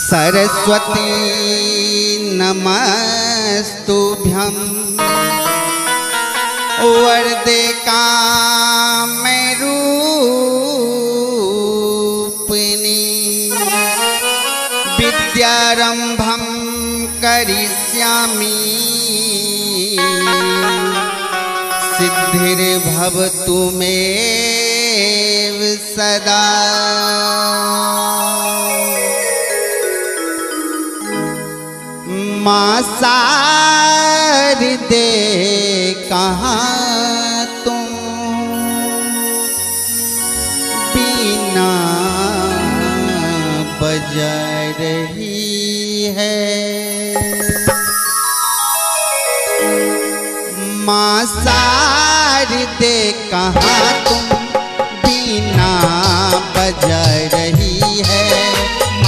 सरस्वती नमस्तुभ्यं वरदे कामरूपिणी विद्यारंभं करिष्यामि सिद्धिर्भवतु मे सदा। माँ शारदे कहाँ तुम बीना बजा रही है। माँ शारदे कहाँ तुम बीना बजा रही है।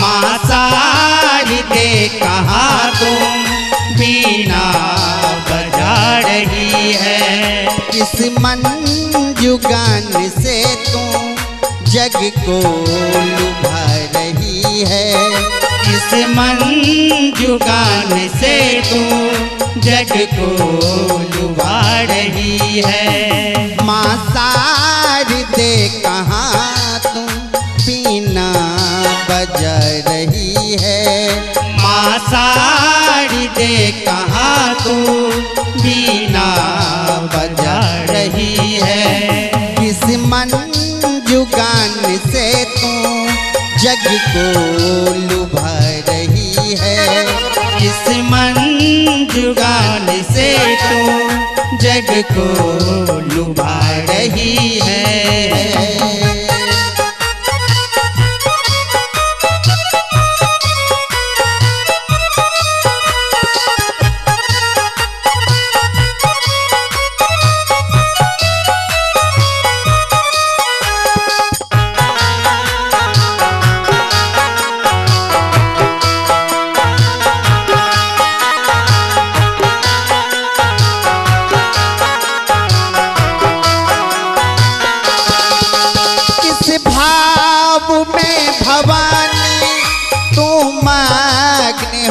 माँ शारदे कहाँ तुम बीना बजा रही है। किस मंजुगान से तुम जग को लुभा रही है। किस मंजुगान से तुम जग को लुभा रही है। माँ शारदे कहाँ तुम बीना बजा रही है। माँ शारदे कहाँ तुम बीना बजा रही है। किस मंजुगान से तुम जग को लुभा रही है। किस मंजुगान से तुम जग को लुभा रही है।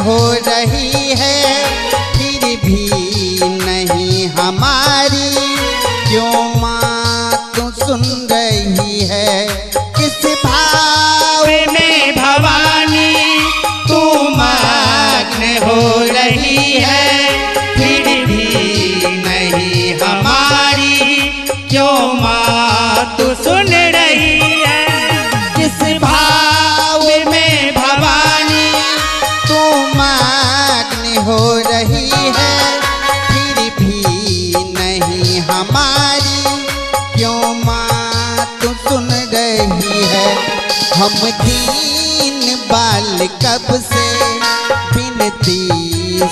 हो रही है फिर भी नहीं हमारी क्यों माँ तू सुन रही है। किस भाव में भवानी तू मग्न हो रही है फिर भी नहीं हमारी क्यों माँ तू सुन रही है। किस भाव में भवानी मग्न हो रही है फिर भी नहीं हमारी क्यों माँ तू सुन रही है। हम दीन बाल कब से विनती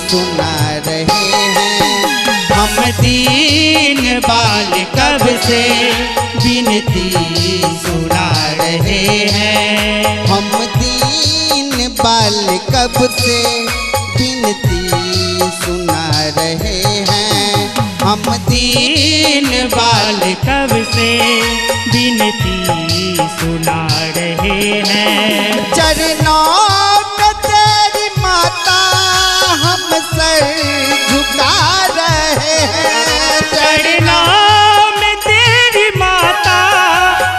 सुना रहे हैं। हम दीन बाल कब से विनती सुना रहे हैं। हम दीन बाल कब से विनती सुना रहे हैं। हम दीन बाल कब से विनती सुना रहे हैं। चरणों में तेरी माता हम सर झुका रहे हैं। चरणों में तेरी माता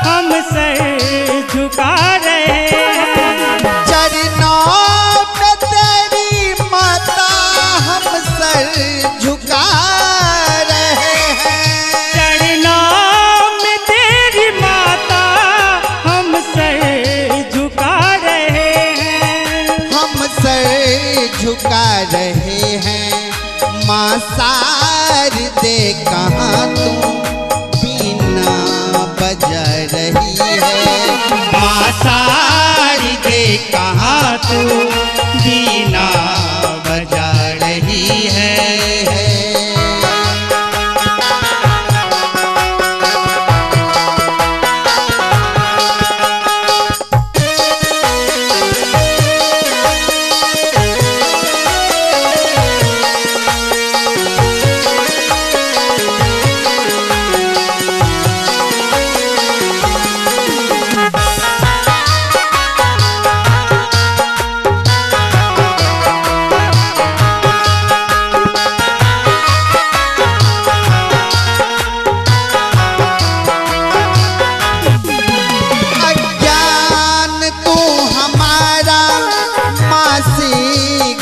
हम सर झुका रहे हैं। चरणों में तेरी माता हम सर झुका रहे हैं। चरणों में तेरी माता हम सर झुका रहे हैं। हम सर झुका रहे हैं। माँ शारदे कहाँ तुम बीना बजा रही है। माँ शारदे कहाँ तू बीना बजा रही है।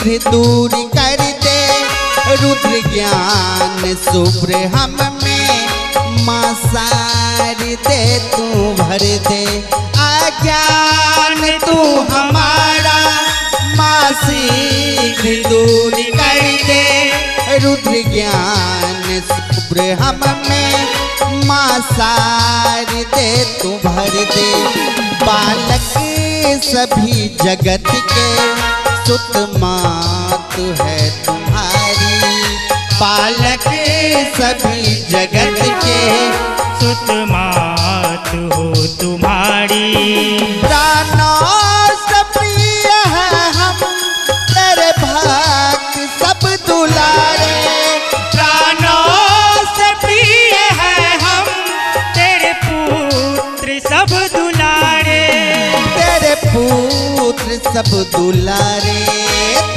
शीघ्र दूर कर दे रुद्र ज्ञान शुभ्र हम में माँ सार दे तू भर दे अज्ञान तू हमारा माँ शीघ्र दूर कर दे रुद्र ज्ञान शुभ्र हम में माँ सार दे तू भर दे बालक सभी जगत के सुत मात है तुम्हारी बालक सभी जगत के सुत मात हो तुम्हारी प्राणों से प्रिय है हम तेरे भक्त सब दुलारे प्राणों से प्रिय है हम तेरे पुत्र सब दुलारे तेरे पुत्र सब दुलारे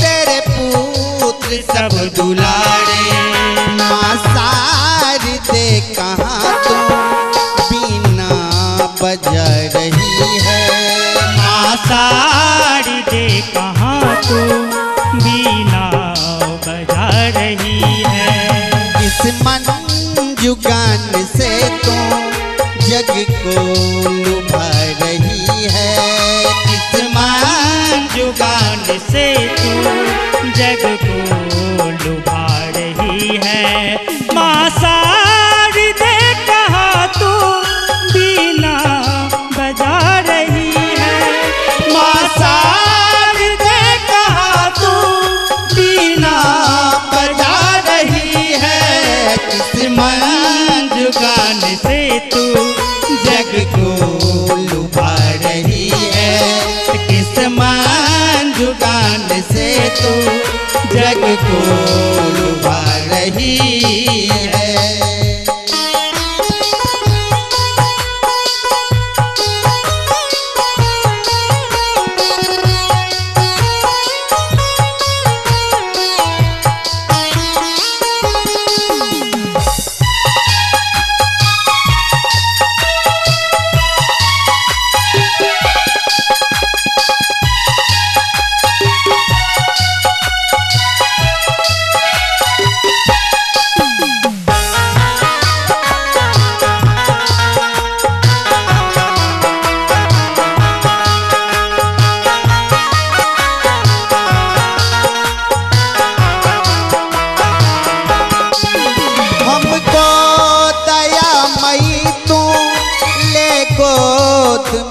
तेरे पुत्र सब दुलारे माँ सार दे कहाँ तू बीना बजा रही है माँ सारी दे कहाँ तू बीना बजा रही है इस मन जुगान से तू जग को लुभा रही है इस मान जुगान से तू जग को लुभा रही है माँ सारी दे कहाँ तू बीना बजा रही है माँ सारी दे कहाँ तू बीना बजा रही है किस मन जुगान से तू जग को लुभा रही है किस मान जुगान से तू जग को लुभा रही है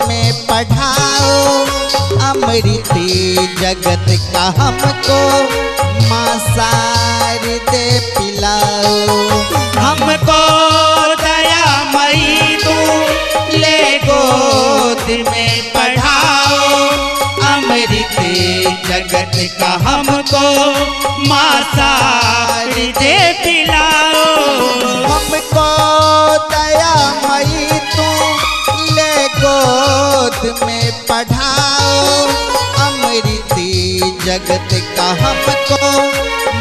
में पढ़ाओ अमृत जगत का हमको माँ सार दे पिलाओ हमको दया मई तू ले गोद में पढ़ाओ अमृत जगत का हमको माँ सार दे पिलाओ हमको दया मई तू ले गोद में पढ़ाओ अमृत जगत का हमको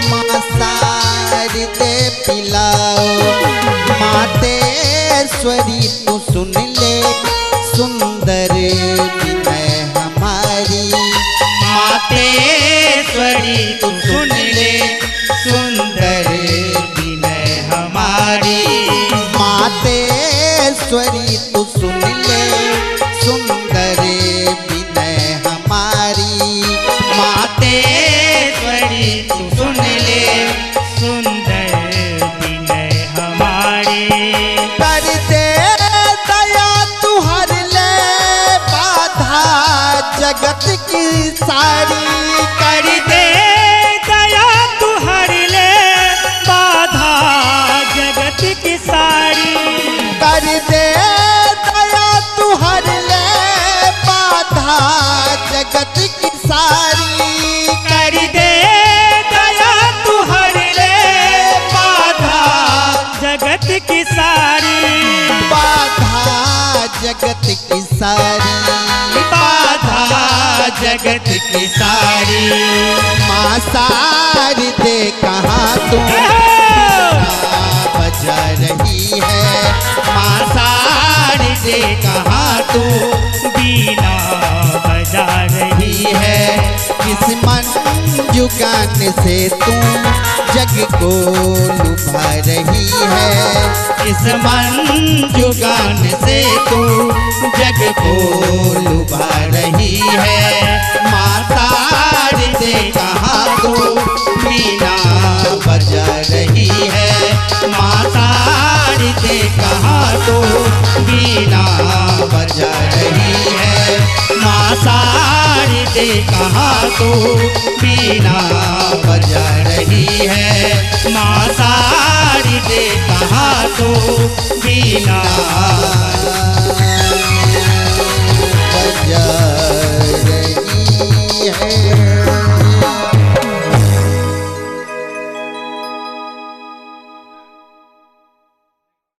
माँ सार दे पिलाओ मातेश्वरी तू सुन ले सुंदर विनय हमारी मातेश्वरी तू सुन ले सुंदर विनय हमारी मातेश्वरी तू सुन ले सुंदर विनय हमारी मातेश्वरी तू सुन ले सुंदर विनय हमारी कर दे दया तू हर ले बाधा जगत की सारी कर दे दया तू हर ले बाधा जगत की सारी कर दे दया तू हर ले बाधा जगत की सारी कर दे दया तू हर ले बाधा जगत की सारी बाधा जगत की सारी बाधा जगत की सारी माँ सार दे कहाँ तू बजा रही है माँ सारी दे कहाँ तू बीना बजा रही है किस मन जुगान से तू जग को लुभा रही है। इस मन जुगान से तू जग को लुभा रही है। माता से कहाँ तू मीना बजा रही है। माता से कहाँ तू मीना बजा रही है। माता से कहाँ तू मीना बजा रही है। माता से कहाँ तू मीना बजा